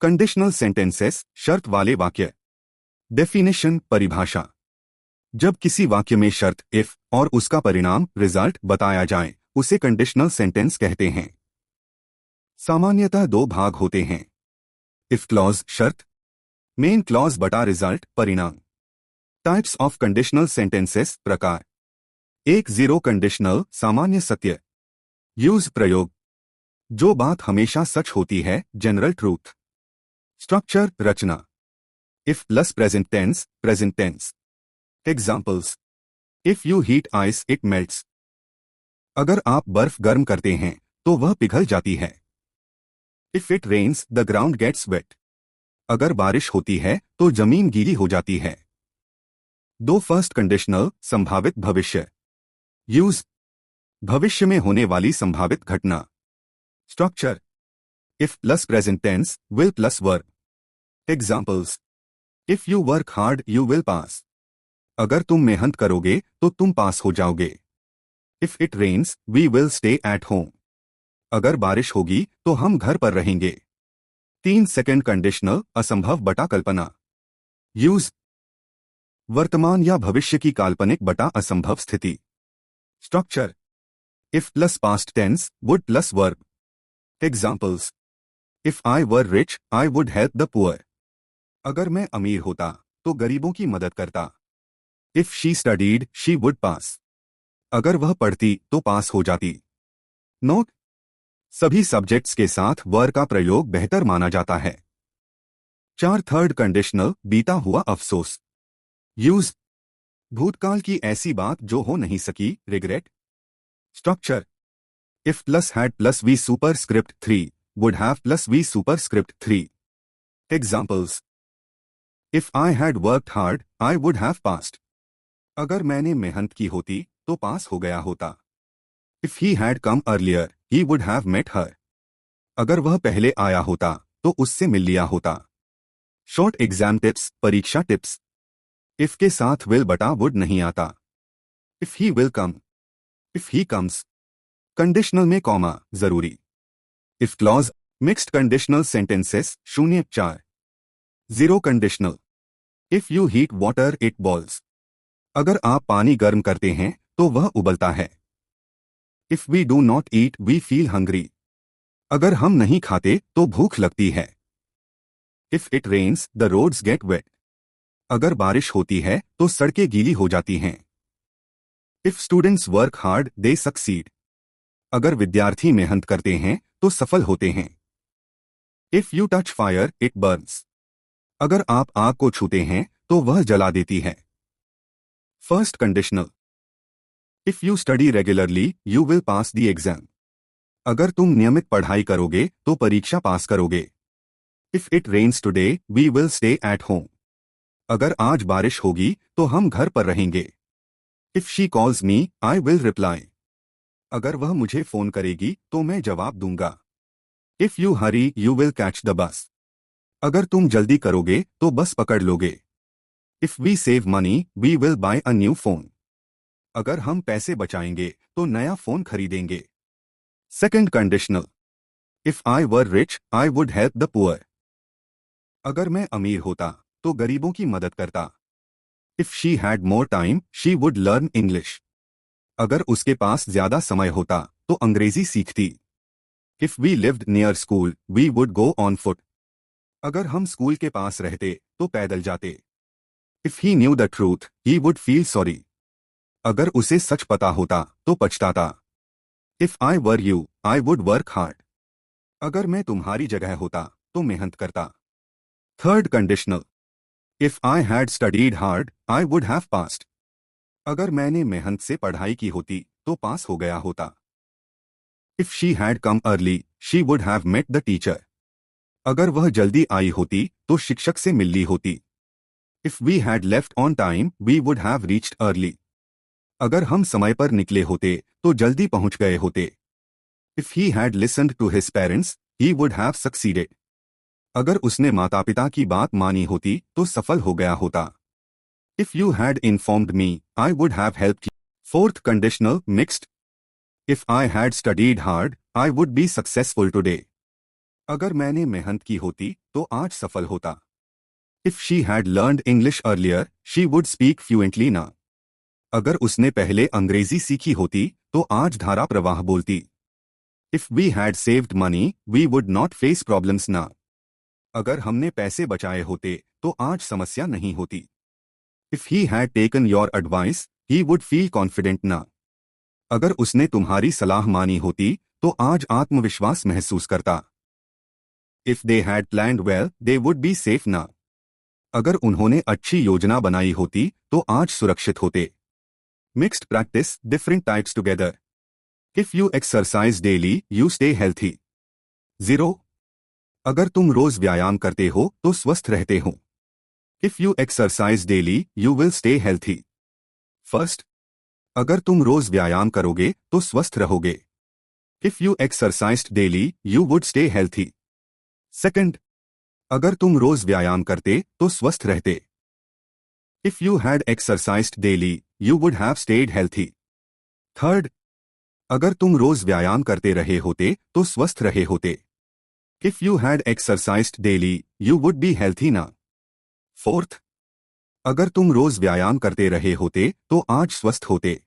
Conditional sentences, शर्त वाले वाक्य। डेफिनेशन, परिभाषा। जब किसी वाक्य में शर्त इफ और उसका परिणाम रिजल्ट बताया जाए उसे कंडीशनल सेंटेंस कहते हैं। सामान्यतः दो भाग होते हैं। इफ क्लॉज शर्त, मेन क्लॉज बटा रिजल्ट परिणाम। टाइप्स ऑफ कंडीशनल सेंटेंसेस प्रकार। 1 कंडीशनल सामान्य सत्य। यूज प्रयोग, जो बात हमेशा सच होती है, जनरल ट्रूथ। स्ट्रक्चर रचना। If plus present tense. Examples, if you heat ice it melts. अगर आप बर्फ गर्म करते हैं तो वह पिघल जाती है। If it rains the ground gets wet. अगर बारिश होती है तो जमीन गीली हो जाती है। दो फर्स्ट कंडीशनल संभावित भविष्य। यूज, भविष्य में होने वाली संभावित घटना। Structure, if plus present tense will plus verb. Examples, if you work hard you will pass. अगर तुम मेहनत करोगे तो तुम पास हो जाओगे। If it rains we will stay at home. अगर बारिश होगी तो हम घर पर रहेंगे। 3 सेकंड कंडीशनल असंभव बटा कल्पना। यूज, वर्तमान या भविष्य की काल्पनिक बटा असंभव स्थिति। Structure, if plus past tense would plus verb. Examples, if I were rich I would help the poor. अगर मैं अमीर होता तो गरीबों की मदद करता। If she studied she would pass. अगर वह पढ़ती तो पास हो जाती। नोट, सभी सब्जेक्ट्स के साथ वर का प्रयोग बेहतर माना जाता है। 4 थर्ड कंडीशनल बीता हुआ अफसोस। यूज, भूतकाल की ऐसी बात जो हो नहीं सकी, regret. Structure, if plus had plus V superscript 3 would have plus V superscript 3। Examples, if I had worked hard I would have passed. अगर मैंने मेहनत की होती तो पास हो गया होता। If he had come earlier he would have met her. अगर वह पहले आया होता तो उससे मिल लिया होता। शॉर्ट एग्जाम टिप्स, परीक्षा टिप्स। इफ के साथ विल बटा वुड नहीं आता। If he will come, if he comes. Conditional में कॉमा जरूरी। If clause, mixed conditional sentences 0-4। Conditional, if you heat water it balls. अगर आप पानी गर्म करते हैं तो वह उबलता है। If we do not eat we feel hungry. अगर हम नहीं खाते तो भूख लगती है। If it rains the roads get wet. अगर बारिश होती है तो सड़कें गीली हो जाती हैं। If students work hard they succeed. अगर विद्यार्थी मेहनत करते हैं तो सफल होते हैं। If you touch fire it Burns. अगर आप आग को छूते हैं तो वह जला देती है। First conditional, if you study regularly you will pass the exam. अगर तुम नियमित पढ़ाई करोगे तो परीक्षा पास करोगे। If it rains today we will stay at home. अगर आज बारिश होगी तो हम घर पर रहेंगे। If she calls me I will reply. अगर वह मुझे फोन करेगी तो मैं जवाब दूंगा। If you hurry you will catch the bus. अगर तुम जल्दी करोगे तो बस पकड़ लोगे। If we save money we will buy a new phone. अगर हम पैसे बचाएंगे तो नया फोन खरीदेंगे। Second conditional, if I were rich I would help the poor. अगर मैं अमीर होता तो गरीबों की मदद करता। If she had more time she would learn English. अगर उसके पास ज्यादा समय होता तो अंग्रेजी सीखती। If we lived near school we would go on foot. अगर हम स्कूल के पास रहते तो पैदल जाते। If he knew the truth he would feel sorry. अगर उसे सच पता होता तो पछताता। If I were you I would work hard. अगर मैं तुम्हारी जगह होता तो मेहनत करता। Third conditional, if I had studied hard I would have passed. अगर मैंने मेहनत से पढ़ाई की होती तो पास हो गया होता। If she had come early she would have met the teacher. अगर वह जल्दी आई होती तो शिक्षक से मिल ली होती। If we had left on time we would have reached early. अगर हम समय पर निकले होते तो जल्दी पहुंच गए होते। If he had listened to his parents he would have succeeded. अगर उसने माता पिता की बात मानी होती तो सफल हो गया होता। If you had informed me I would have helped you. Fourth conditional mixed, if I had studied hard I would be successful today. अगर मैंने मेहनत की होती तो आज सफल होता। If she had learned English earlier she would speak fluently ना। अगर उसने पहले अंग्रेजी सीखी होती तो आज धारा प्रवाह बोलती। If we had saved money we would not face problems ना। अगर हमने पैसे बचाए होते तो आज समस्या नहीं होती। If he had taken your advice he would feel confident ना। अगर उसने तुम्हारी सलाह मानी होती तो आज आत्मविश्वास महसूस करता। If they had planned well they would be safe ना। अगर उन्होंने अच्छी योजना बनाई होती तो आज सुरक्षित होते। Mixed practice different types together. If you exercise daily you stay healthy. 0. अगर तुम रोज व्यायाम करते हो तो स्वस्थ रहते हो। If you exercise daily you will stay healthy. First. अगर तुम रोज व्यायाम करोगे तो स्वस्थ रहोगे। If you exercised daily you would stay healthy. Second. अगर तुम रोज व्यायाम करते तो स्वस्थ रहते। If you had exercised daily you would have stayed healthy. Third. अगर तुम रोज व्यायाम करते रहे होते तो स्वस्थ रहे होते। If you had exercised daily you would be healthy ना। फोर्थ. अगर तुम रोज व्यायाम करते रहे होते तो आज स्वस्थ होते।